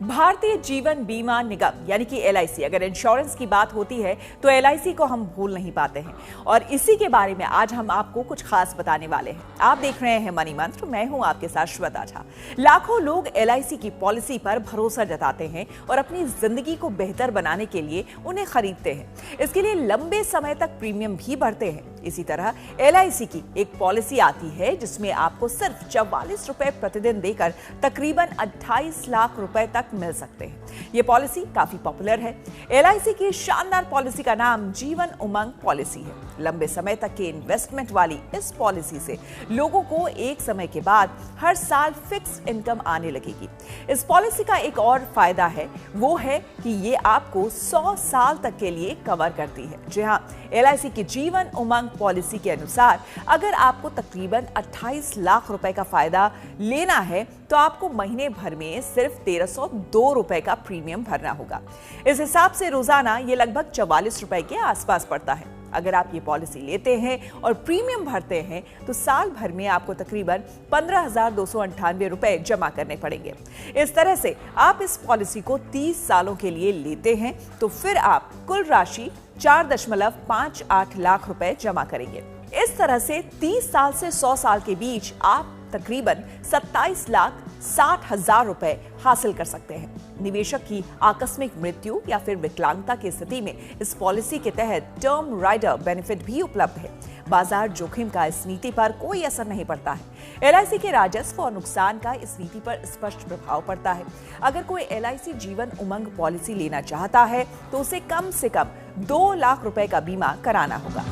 भारतीय जीवन बीमा निगम यानी कि LIC, अगर इंश्योरेंस की बात होती है तो LIC को हम भूल नहीं पाते हैं और इसी के बारे में आज हम आपको कुछ खास बताने वाले हैं। आप देख रहे हैं मनी मंत्र, मैं हूं आपके साथ श्वेता झा। लाखों लोग LIC की पॉलिसी पर भरोसा जताते हैं और अपनी जिंदगी को बेहतर बनाने के लिए उन्हें खरीदते हैं। इसके लिए लंबे समय तक प्रीमियम भी भरते हैं। इसी तरह LIC की एक पॉलिसी आती है जिसमें आपको सिर्फ 44 रुपए प्रतिदिन देकर तकरीबन 28 लाख रुपए तक मिल सकते हैं। यह पॉलिसी काफी पॉपुलर है। LIC की शानदार पॉलिसी का नाम जीवन उमंग पॉलिसी है। लंबे समय तक के इन्वेस्टमेंट वाली इस पॉलिसी से लोगों को एक समय के बाद हर साल फिक्स इनकम आने लगेगी। इस पॉलिसी का एक और फायदा है, वो है कि ये आपको 100 साल तक के लिए कवर करती है। जी हाँ, LIC की जीवन उमंग पॉलिसी के अनुसार अगर आपको तकरीबन 28 लाख रुपए का फायदा लेना है तो आपको महीने भर में सिर्फ 1302 रुपए का प्रीमियम भरना होगा। इस हिसाब से रोजाना ये लगभग 44 रुपए के आसपास पड़ता है। अगर आप ये पॉलिसी लेते हैं और प्रीमियम भरते हैं तो साल भर में आपको तकरीबन 15,298 रुपए जमा करने पड़ेंगे। इस तरह से आप इस पॉलिसी को 30 सालों के लिए लेते हैं तो फिर आप कुल राशि 4.58 लाख रुपए जमा करेंगे। इस तरह से 30 साल से 100 साल के बीच आप तकरीबन 27,60,000 रुपए हासिल कर सकते हैं। निवेशक की आकस्मिक मृत्यु या फिर विकलांगता की स्थिति में इस पॉलिसी के तहत टर्म राइडर बेनिफिट भी उपलब्ध है। बाजार जोखिम का इस नीति पर कोई असर नहीं पड़ता है। LIC के राजस्व और नुकसान का इस नीति पर स्पष्ट प्रभाव पड़ता है। अगर कोई LIC जीवन उमंग पॉलिसी लेना चाहता है तो उसे कम से कम 2 लाख रुपए का बीमा कराना होगा।